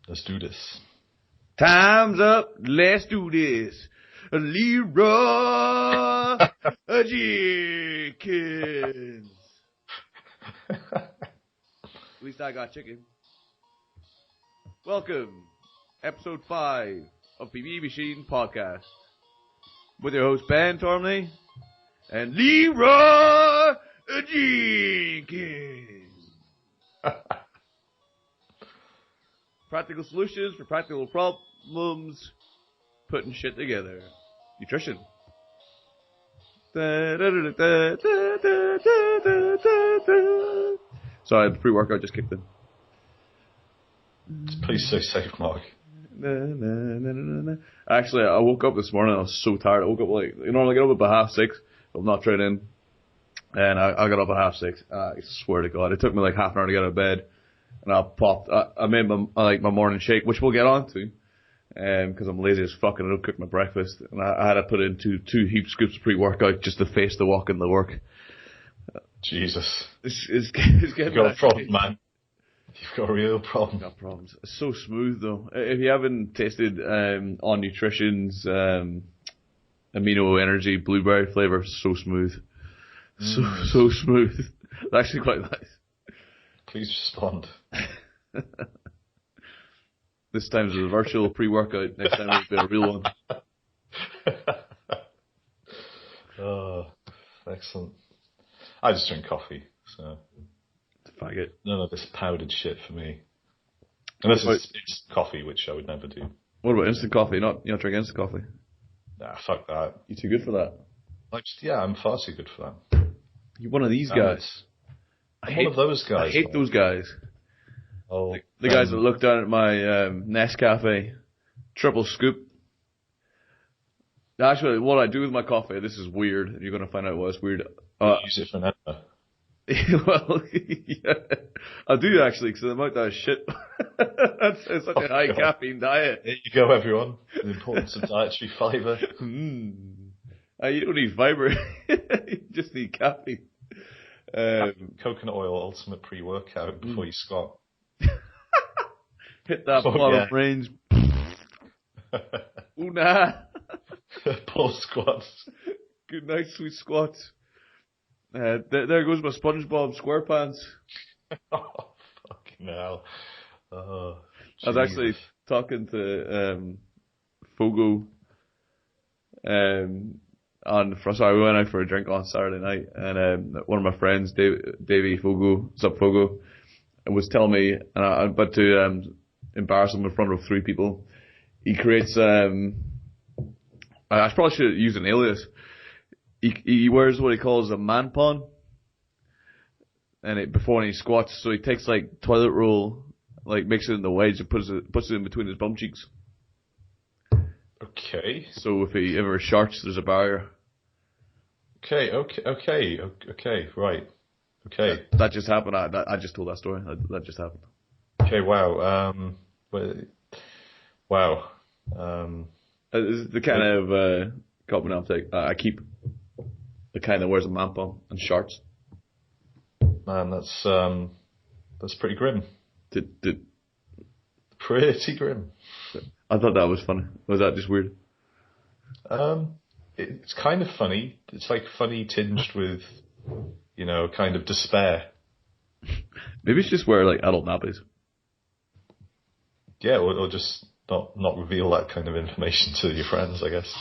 Let's do this. Time's up. Let's do this. Leroy Jenkins. At least I got chicken. Welcome, episode 5 of PB Machine Podcast, with your host Ben Tormley and Leroy Jenkins. Practical solutions for practical problems, putting shit together. Nutrition. Sorry, the pre-workout just kicked in. Please stay safe, Mark. Actually, I woke up this morning, I was so tired. I woke up I get up about 6:30, I'm not training, and I got up at 6:30. I swear to God, it took me like half an hour to get out of bed, and I made my morning shake, which we'll get on to, because I'm lazy as fuck and I don't cook my breakfast, and I had to put in two heap scoops of pre-workout just to face the walk into work. Jesus. It's You've got a problem, man. You've got a real problem. Got problems. It's so smooth though. If you haven't tasted On Nutrition's amino energy blueberry flavor, so smooth. So smooth. It's actually quite nice. Please respond. This time it's a virtual pre-workout. Next time it'll be a real one. Oh, excellent. I just drink coffee, so Faggot. none of this powdered shit for me. Unless it's coffee, which I would never do. What about instant coffee? You don't drink instant coffee? Nah, fuck that. You too good for that? I'm far too good for that. You're one of these guys. I'm one of those guys. I hate those guys. Oh, the guys that look down at my Nescafe triple scoop. Actually, what I do with my coffee, this is weird. You're going to find out why it's weird. Use it for an editor. Well, yeah, I do actually, because the amount of shit. It's such a high caffeine diet. There you go, everyone. The importance of dietary fibre. You don't need fibre. You just need caffeine. Coconut oil, ultimate pre-workout before you squat. Hit that bottom range. Ooh, nah. Poor squats. Good night, sweet squats. There goes my SpongeBob SquarePants. Oh, fucking hell. Oh, I was actually talking to Fogo. We went out for a drink on Saturday night, and one of my friends, Davey Fogo, sup Fogo, was telling me, but to embarrass him in front of 3 people, he creates. I probably should use an alias. He wears what he calls a man pon, and before he squats, so he takes like toilet roll, like makes it in the wedge and puts it in between his bum cheeks. Okay. So if he ever sharts, there's a barrier. Okay, right. Okay. That just happened. I just told that story. That just happened. Okay, wow. Wow. This is the kind of company I'll take. I keep the kind that wears a man-pon and sharts. Man, that's pretty grim. Pretty grim. I thought that was funny. Was that just weird? It's kind of funny. It's like funny tinged with, kind of despair. Maybe it's just wear like adult nappies. Yeah, or just not reveal that kind of information to your friends, I guess.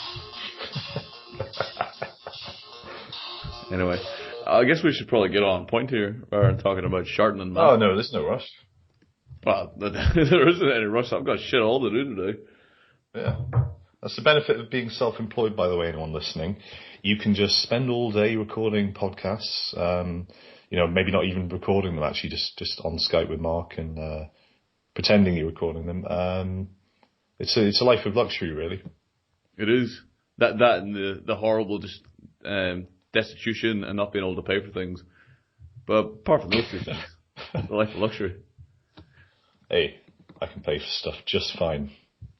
Anyway, I guess we should probably get on point here, rather than talking about sharting and Oh no, there's no rush. Well, there isn't any rush. I've got shit all to do today. Yeah. That's the benefit of being self-employed, by the way, anyone listening. You can just spend all day recording podcasts, maybe not even recording them, actually, just on Skype with Mark and pretending you're recording them. It's a life of luxury, really. It is. That and the horrible just destitution and not being able to pay for things. But apart from those 2 things, the life of luxury. Hey, I can pay for stuff just fine.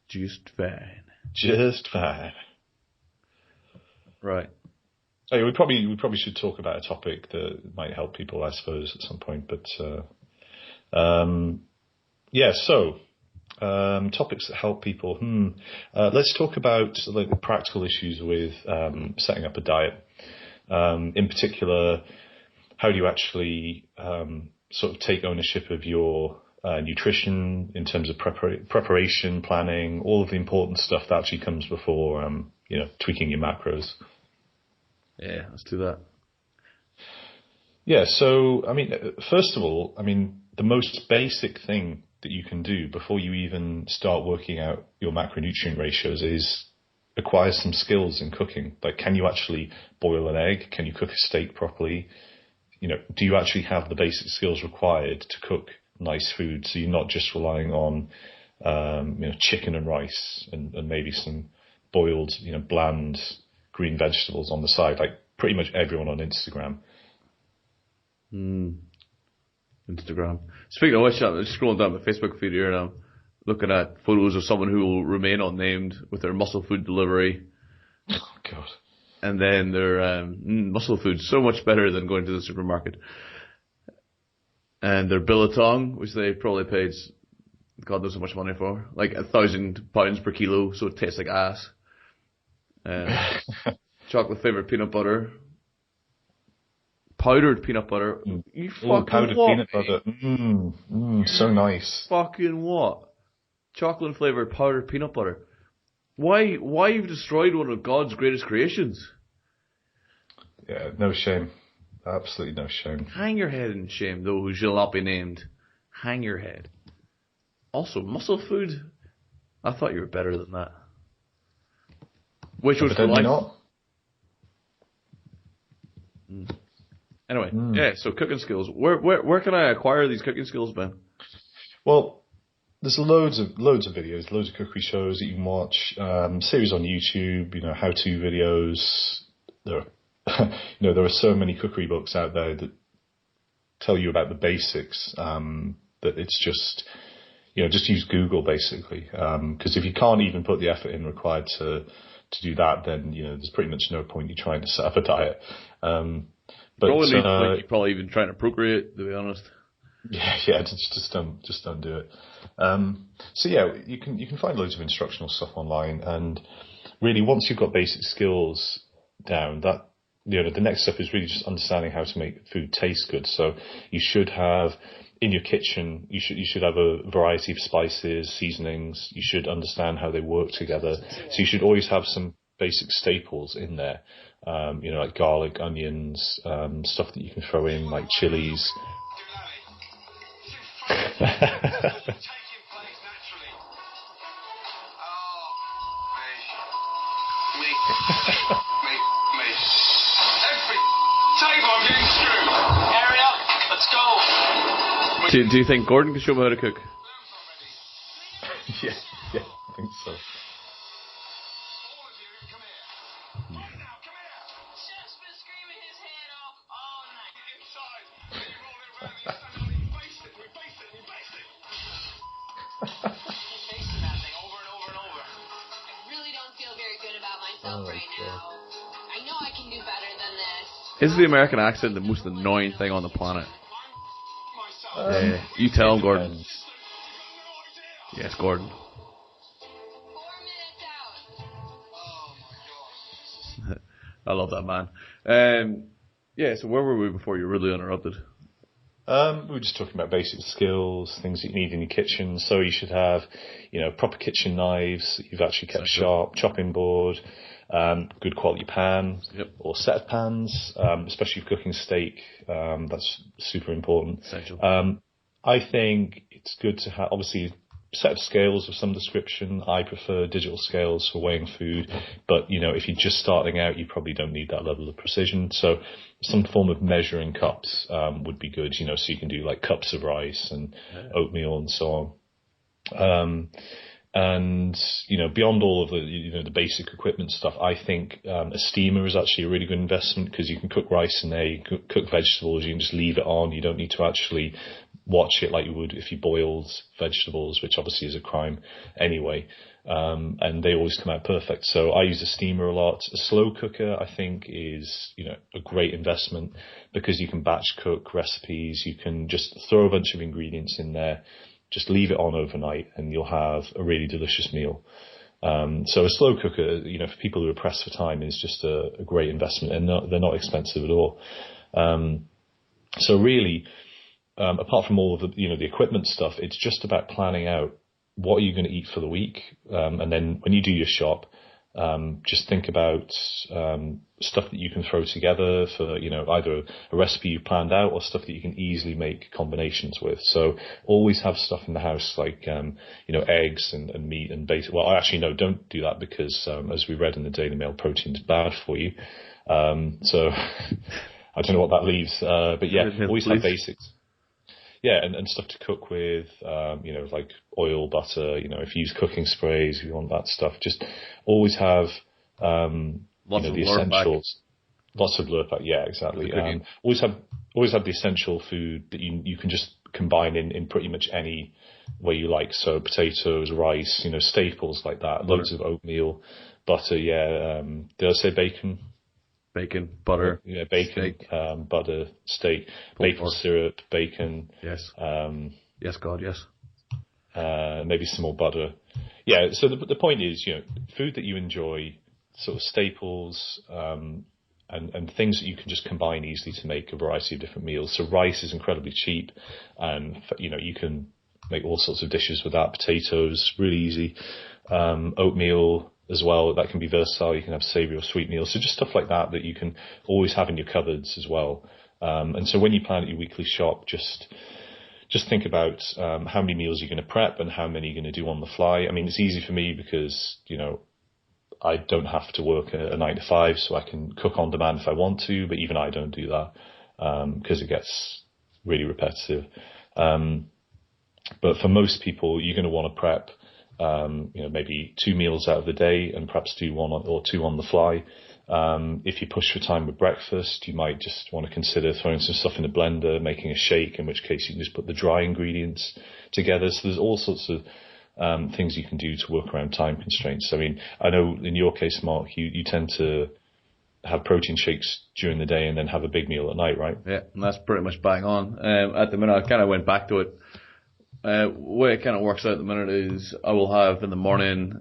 Just fine. Just fine. Right. Hey, we probably should talk about a topic that might help people, I suppose, at some point. But So Topics that help people. Let's talk about like the practical issues with setting up a diet. In particular, how do you actually sort of take ownership of your nutrition in terms of preparation, planning, all of the important stuff that actually comes before tweaking your macros. Yeah, let's do that. Yeah, so I mean, first of all, I mean, the most basic thing that you can do before you even start working out your macronutrient ratios is acquire some skills in cooking. Like, can you actually boil an egg? Can you cook a steak properly? Do you actually have the basic skills required to cook nice food? So you're not just relying on, chicken and rice and maybe some boiled, bland green vegetables on the side, like pretty much everyone on Instagram. Instagram. Speaking of which, I'm just scrolling down my Facebook feed here now, looking at photos of someone who will remain unnamed with their muscle food delivery. Oh, God. And then their muscle food, so much better than going to the supermarket. And their biltong, which they probably paid God knows how much money for, like £1,000 per kilo, so it tastes like ass. Chocolate flavored peanut butter. Powdered peanut butter. You fucking powdered what, peanut butter. So nice. Fucking what? Chocolate flavored powdered peanut butter. Why you've destroyed one of God's greatest creations? Yeah, no shame. Absolutely no shame. Hang your head in shame, though, who shall not be named. Hang your head. Also, muscle food? I thought you were better than that. Which was for life. Not. Anyway, yeah, so cooking skills. Where can I acquire these cooking skills, Ben? Well, there's loads of videos, loads of cookery shows that you can watch, series on YouTube, how-to videos. There are so many cookery books out there that tell you about the basics, that it's just, just use Google basically. Because if you can't even put the effort in required to do that, then, there's pretty much no point you trying to set up a diet. But you're probably even trying to procreate, to be honest. Yeah, just don't do it. So yeah, you can find loads of instructional stuff online, and really once you've got basic skills down, that the next step is really just understanding how to make food taste good. So you should have in your kitchen, you should have a variety of spices, seasonings. You should understand how they work together. So you should always have some basic staples in there. Like garlic, onions, stuff that you can throw in, like chilies. Do you think Gordon can show me how to cook? Yeah, I think so. Is the American accent the most annoying thing on the planet? You tell him, Gordon. Yes, Gordon. 4 minutes out. I love that man. So where were we before you rudely interrupted? We were just talking about basic skills, things that you need in your kitchen. So you should have, proper kitchen knives that you've actually kept sharp, chopping board, good quality pan or set of pans, especially for cooking steak. That's super important. Essential. I think it's good to have, obviously, set of scales of some description. I prefer digital scales for weighing food, but if you're just starting out, you probably don't need that level of precision. So some form of measuring cups would be good, so you can do like cups of rice and oatmeal and so on. And beyond all of the the basic equipment stuff, I think a steamer is actually a really good investment, because you can cook rice and egg, cook vegetables. You can just leave it on. You don't need to actually watch it like you would if you boiled vegetables, which obviously is a crime anyway. And they always come out perfect. So I use a steamer a lot. A slow cooker, I think, is a great investment, because you can batch cook recipes. You can just throw a bunch of ingredients in there. just leave it on overnight and you'll have a really delicious meal. So a slow cooker, for people who are pressed for time, is just a great investment, and they're not expensive at all. So really, apart from all of the equipment stuff, it's just about planning out what are you going to eat for the week. And then when you do your shop, just think about stuff that you can throw together for, either a recipe you planned out or stuff that you can easily make combinations with. So always have stuff in the house like, eggs and meat and basic. Well, actually, no, don't do that because, as we read in the Daily Mail, protein is bad for you. So I don't know what that leaves. But yeah, always have basics. Yeah, and stuff to cook with, like oil, butter, if you use cooking sprays, if you want that stuff, just always have, the essentials. Lots of Lurpak, yeah, exactly. Always have the essential food that you can just combine in pretty much any way you like. So potatoes, rice, staples like that, loads of oatmeal, butter, yeah. Did I say bacon? Bacon, butter, bacon, steak. Butter, steak, maple syrup, bacon. Yes. Yes, God, yes. Maybe some more butter. Yeah. So the point is, food that you enjoy, sort of staples, and things that you can just combine easily to make a variety of different meals. So rice is incredibly cheap, and you can make all sorts of dishes with that. Potatoes, really easy. Oatmeal as well, that can be versatile. You can have savoury or sweet meals. So just stuff like that you can always have in your cupboards as well. And so when you plan your weekly shop, just think about how many meals you're going to prep and how many you're going to do on the fly. I mean, it's easy for me because, I don't have to work a 9 to 5, so I can cook on demand if I want to, but even I don't do that because it gets really repetitive. But for most people, you're going to want to prep maybe 2 meals out of the day and perhaps do 1 or 2 on the fly. If you push for time with breakfast, you might just want to consider throwing some stuff in the blender, making a shake, in which case you can just put the dry ingredients together. So there's all sorts of things you can do to work around time constraints. I mean, I know in your case, Mark, you tend to have protein shakes during the day and then have a big meal at night, right? Yeah, and that's pretty much bang on. At the minute, I kind of went back to it. Way it kind of works out at the minute is I will have in the morning,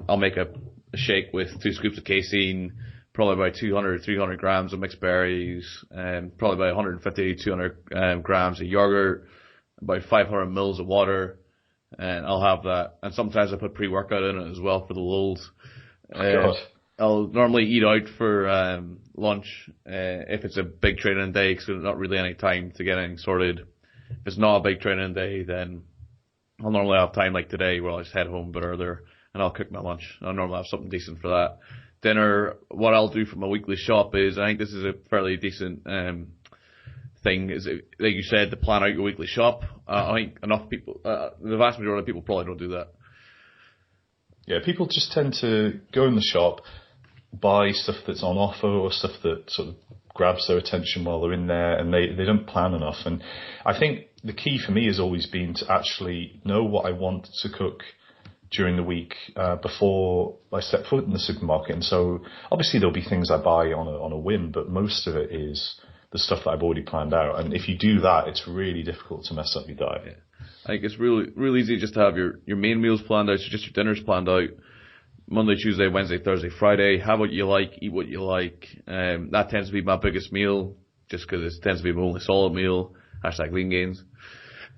I'll make a shake with 2 scoops of casein, probably about 200-300 grams of mixed berries, probably about 150-200 grams of yogurt, about 500 mils of water, and I'll have that. And sometimes I put pre-workout in it as well for the lulz. I'll normally eat out for lunch if it's a big training day, because there's not really any time to get anything sorted. If it's not a big training day, then I'll normally have time like today where I'll just head home a bit earlier and I'll cook my lunch. I'll normally have something decent for that. Dinner, what I'll do for my weekly shop is, I think this is a fairly decent thing, is like you said, to plan out your weekly shop. I think enough people, the vast majority of people probably don't do that. Yeah, people just tend to go in the shop, buy stuff that's on offer or stuff that sort of grabs their attention while they're in there, and they don't plan enough. And I think the key for me has always been to actually know what I want to cook during the week before I step foot in the supermarket. And so obviously there'll be things I buy on a whim, but most of it is the stuff that I've already planned out. And if you do that, it's really difficult to mess up your diet. Yeah. I think it's really easy just to have your main meals planned out, so just your dinners planned out. Monday, Tuesday, Wednesday, Thursday, Friday. Have what you like, eat what you like. That tends to be my biggest meal, just because it tends to be my only solid meal. # lean gains.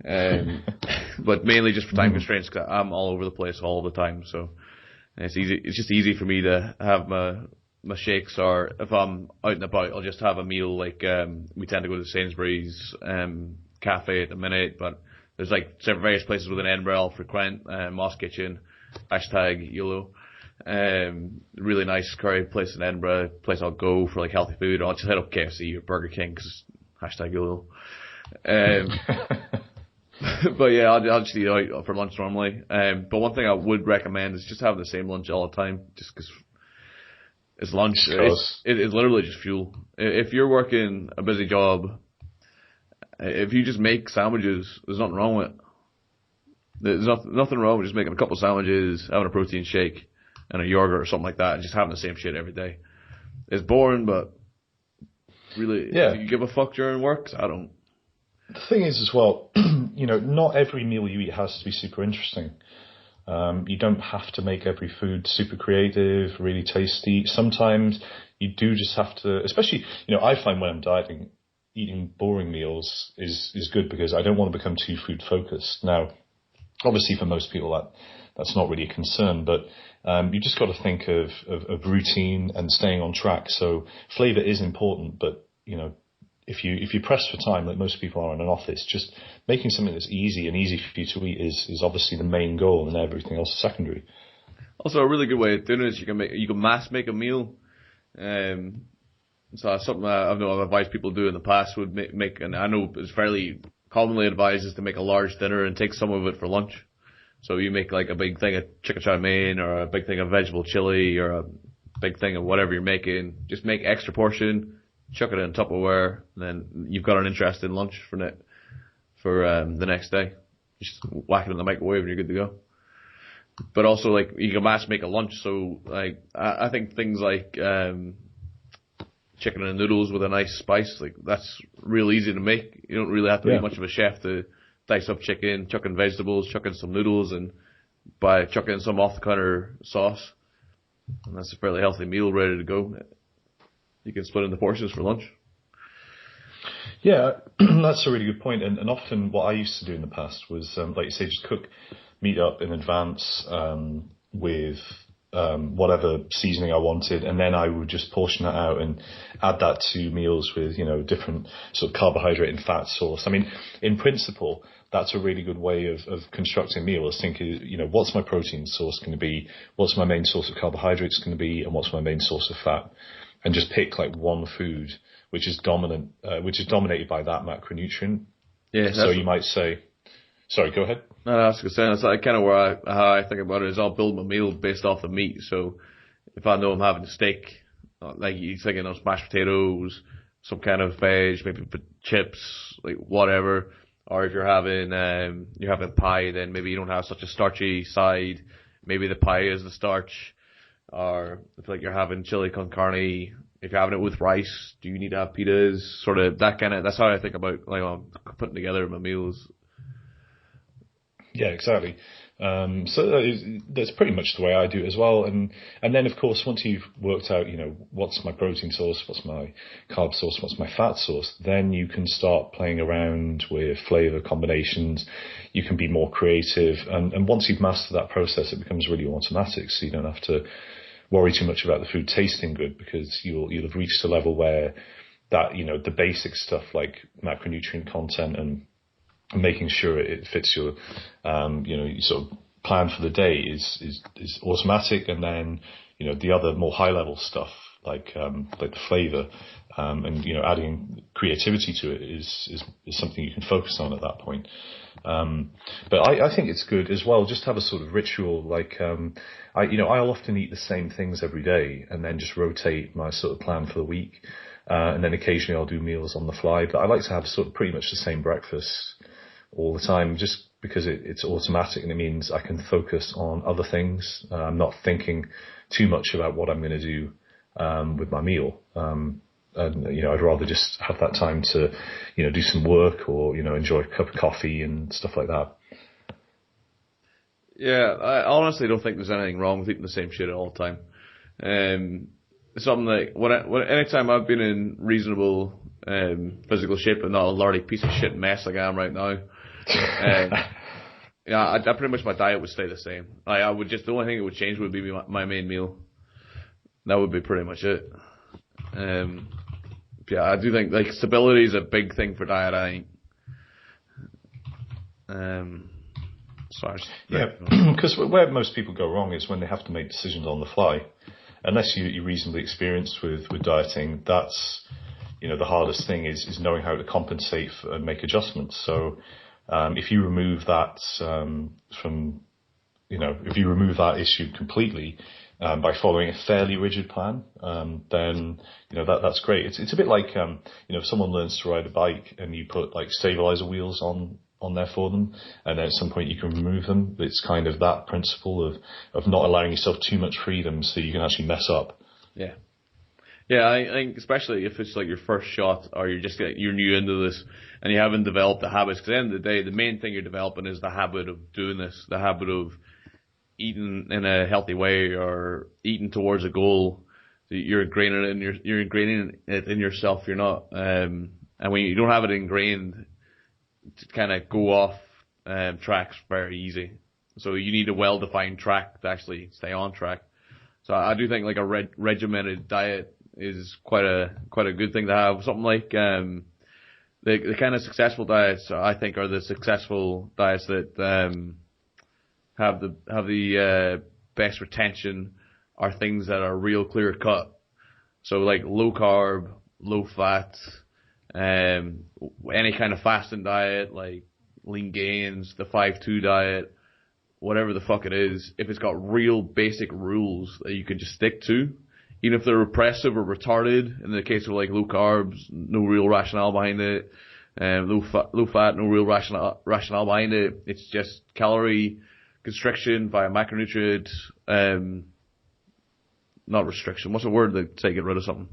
But mainly just for time constraints, because I'm all over the place all the time. So it's easy. It's just easy for me to have my shakes, or if I'm out and about, I'll just have a meal. Like we tend to go to Sainsbury's cafe at the minute, but there's like various places within Edinburgh I'll frequent. Moss Kitchen, #YOLO. Really nice curry place in Edinburgh, place I'll go for like healthy food. I'll just head up KFC or Burger King because #YOLO. But yeah, I'll just eat out for lunch normally. But one thing I would recommend is just having the same lunch all the time, just because it's lunch. It's literally just fuel. If you're working a busy job, if you just make sandwiches, there's nothing wrong with it. There's nothing wrong with just making a couple of sandwiches, having a protein shake, and a yogurt or something like that, and just having the same shit every day. It's boring, but really, yeah. Do you give a fuck during work? 'Cause I don't. The thing is as well, not every meal you eat has to be super interesting. You don't have to make every food super creative, really tasty. Sometimes you do just have to, especially, I find when I'm dieting, eating boring meals is good because I don't want to become too food focused. Now, obviously for most people that's not really a concern, but you just got to think of routine and staying on track. So flavor is important, but if you press for time, like most people are in an office, just making something that's easy and easy for you to eat is obviously the main goal, and everything else is secondary. Also, a really good way of doing it is you can mass make a meal. So that's something I've advised people do in the past would make, and I know it's fairly commonly advised is to make a large dinner and take some of it for lunch. So you make like a big thing of chicken chow mein or a big thing of vegetable chili or a big thing of whatever you're making. Just make extra portion, chuck it in Tupperware, and then you've got an interesting lunch for the next day. Just whack it in the microwave and you're good to go. But also, like, you can mass make a lunch, so like I think things like chicken and noodles with a nice spice, like that's real easy to make. You don't really have to be much of a chef to dice up chicken, chuck in vegetables, chuck in some noodles, and chuck in some off the counter sauce. And that's a fairly healthy meal ready to go. You can split into portions for lunch. Yeah, that's a really good point. And often what I used to do in the past was, like you say, just cook meat up in advance with whatever seasoning I wanted, and then I would just portion that out and add that to meals with, different sort of carbohydrate and fat source. I mean, in principle, that's a really good way of constructing meals. Thinking, what's my protein source going to be? What's my main source of carbohydrates going to be? And what's my main source of fat? And just pick like one food which is dominated by that macronutrient. Yeah. So you might say, sorry, go ahead. No, that's good. That's like kind of how I think about it is I'll build my meal based off the meat. So if I know I'm having steak, like you're thinking of mashed potatoes, some kind of veg, maybe chips, like whatever. Or if you're having pie, then maybe you don't have such a starchy side. Maybe the pie is the starch. Or if like you're having chili con carne, if you're having it with rice, do you need to have pitas? Sort of that's how I think about like I'm putting together my meals. Yeah, exactly. So that's pretty much the way I do it as well. And then of course, once you've worked out, what's my protein source, what's my carb source, what's my fat source, then you can start playing around with flavor combinations. You can be more creative. And once you've mastered that process, it becomes really automatic. So you don't have to worry too much about the food tasting good because you'll have reached a level where that, the basic stuff like macronutrient content and making sure it fits your, your sort of plan for the day is automatic. And then, the other more high level stuff like the flavor, and, adding creativity to it is something you can focus on at that point. But I think it's good as well, just to have a sort of ritual, like, I'll often eat the same things every day and then just rotate my sort of plan for the week. And then occasionally I'll do meals on the fly, but I like to have sort of pretty much the same breakfast all the time, just because it's automatic and it means I can focus on other things. I'm not thinking too much about what I'm going to do with my meal. And I'd rather just have that time to, do some work or, enjoy a cup of coffee and stuff like that. Yeah, I honestly don't think there's anything wrong with eating the same shit all the time. Something like anytime I've been in reasonable physical shape and not a lardy piece of shit mess like I am right now. I pretty much my diet would stay the same. I would just, the only thing that would change would be my main meal. That would be pretty much it. I do think like stability is a big thing for dieting. Yeah, because where most people go wrong is when they have to make decisions on the fly. Unless you're reasonably experienced with dieting, that's the hardest thing is knowing how to compensate and make adjustments. So if you remove that if you remove that issue completely by following a fairly rigid plan, then that's great. It's a bit like if someone learns to ride a bike and you put like stabilizer wheels on there for them, and then at some point you can remove them. It's kind of that principle of not allowing yourself too much freedom so you can actually mess up. Yeah. Yeah, I think especially if it's like your first shot or you're new into this and you haven't developed the habits. Because at the end of the day, the main thing you're developing is the habit of doing this, the habit of eating in a healthy way or eating towards a goal. So you're ingraining it in yourself. You're not, and when you don't have it ingrained, to kind of go off track's very easy. So you need a well-defined track to actually stay on track. So I do think like a regimented diet is quite a good thing to have. Something like the kind of successful diets I think are the successful diets that have the best retention are things that are real clear cut. So like low carb, low fat, any kind of fasting diet like Lean Gains, the 5-2 diet, whatever the fuck it is, if it's got real basic rules that you can just stick to, even if they're repressive or retarded, in the case of like low carbs, no real rationale behind it, low fat, no real rationale behind it, it's just calorie constriction via macronutrient, not restriction, what's the word that say get rid of something?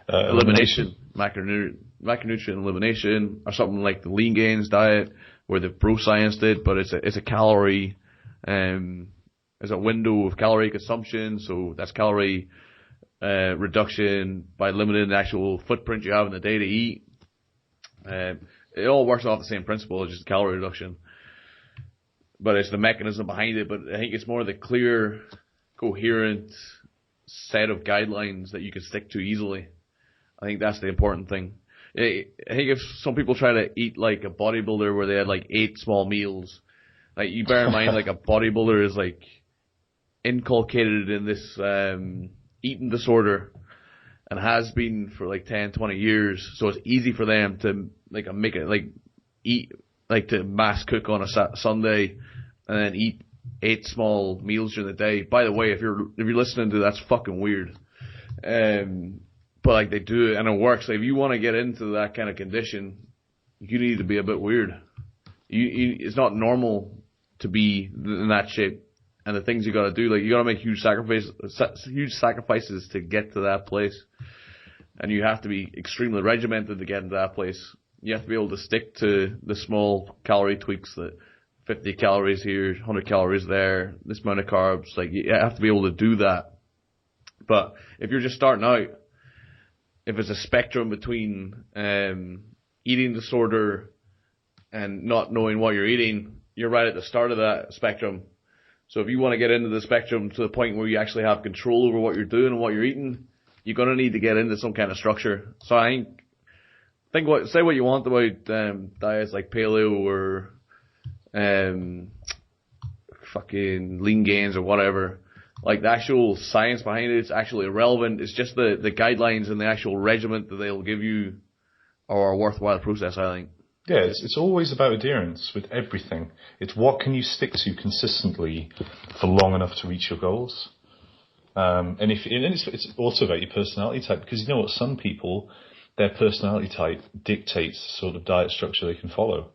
Elimination. Macronutrient elimination, or something like the Lean Gains diet, where they've bro-scienced it, but it's a calorie, there's a window of calorie consumption, so that's calorie reduction by limiting the actual footprint you have in the day to eat. It all works off the same principle, it's just calorie reduction. But it's the mechanism behind it, but I think it's more the clear, coherent set of guidelines that you can stick to easily. I think that's the important thing. I think if some people try to eat like a bodybuilder where they had like 8 small meals, like you bear in mind like a bodybuilder is like inculcated in this eating disorder and has been for like 10, 20 years, so it's easy for them to like make it like eat like to mass cook on a Sunday and then eat 8 small meals during the day. By the way, if you're listening to that's fucking weird. But like they do it and it works. Like if you want to get into that kind of condition, you need to be a bit weird. It's not normal to be in that shape. And the things you got to do, like you got to make huge sacrifices to get to that place. And you have to be extremely regimented to get into that place. You have to be able to stick to the small calorie tweaks, that 50 calories here, 100 calories there, this amount of carbs. Like you have to be able to do that. But if you're just starting out, if it's a spectrum between eating disorder and not knowing what you're eating, you're right at the start of that spectrum. So if you want to get into the spectrum to the point where you actually have control over what you're doing and what you're eating, you're going to need to get into some kind of structure. So I say what you want about diets like paleo or fucking Lean Gains or whatever. Like the actual science behind it is actually irrelevant. It's just the guidelines and the actual regimen that they'll give you are a worthwhile process, I think. Yeah, it's always about adherence with everything. It's what can you stick to consistently for long enough to reach your goals. And it's also about your personality type, because you know what, some people, their personality type dictates the sort of diet structure they can follow.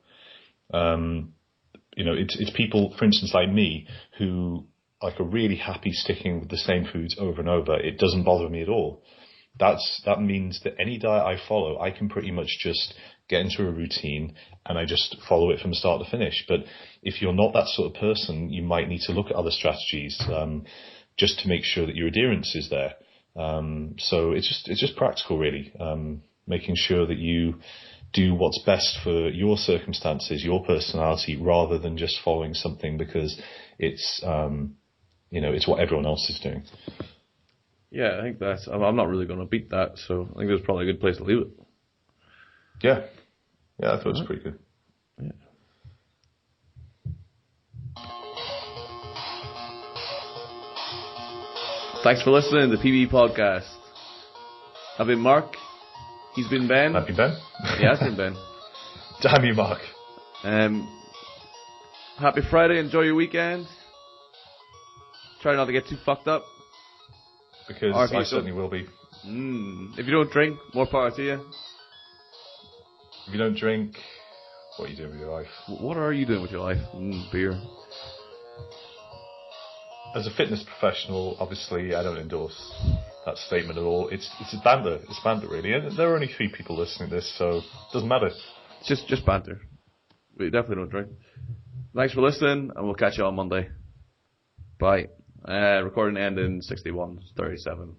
It's people, for instance, like me, who like are really happy sticking with the same foods over and over. It doesn't bother me at all. That means that any diet I follow, I can pretty much just get into a routine and I just follow it from start to finish. But if you're not that sort of person, you might need to look at other strategies just to make sure that your adherence is there. So it's just practical, really, making sure that you do what's best for your circumstances, your personality, rather than just following something because it's it's what everyone else is doing. Yeah, I think I'm not really going to beat that, so I think that's probably a good place to leave it. Yeah, I thought it was pretty good. Yeah. Thanks for listening to the PB Podcast. I've been Mark. He's been Ben. Have you, Ben? Yeah, it's been Ben. Damn you, Mark. Happy Friday. Enjoy your weekend. Try not to get too fucked up. Because I certainly will be. If you don't drink, more power to you. If you don't drink, what are you doing with your life? What are you doing with your life? Beer. As a fitness professional, obviously, I don't endorse that statement at all. It's banter. It's banter, really. And there are only 3 people listening to this, so it doesn't matter. It's just banter. We definitely don't drink. Thanks for listening, and we'll catch you on Monday. Bye. Recording end in 61:37.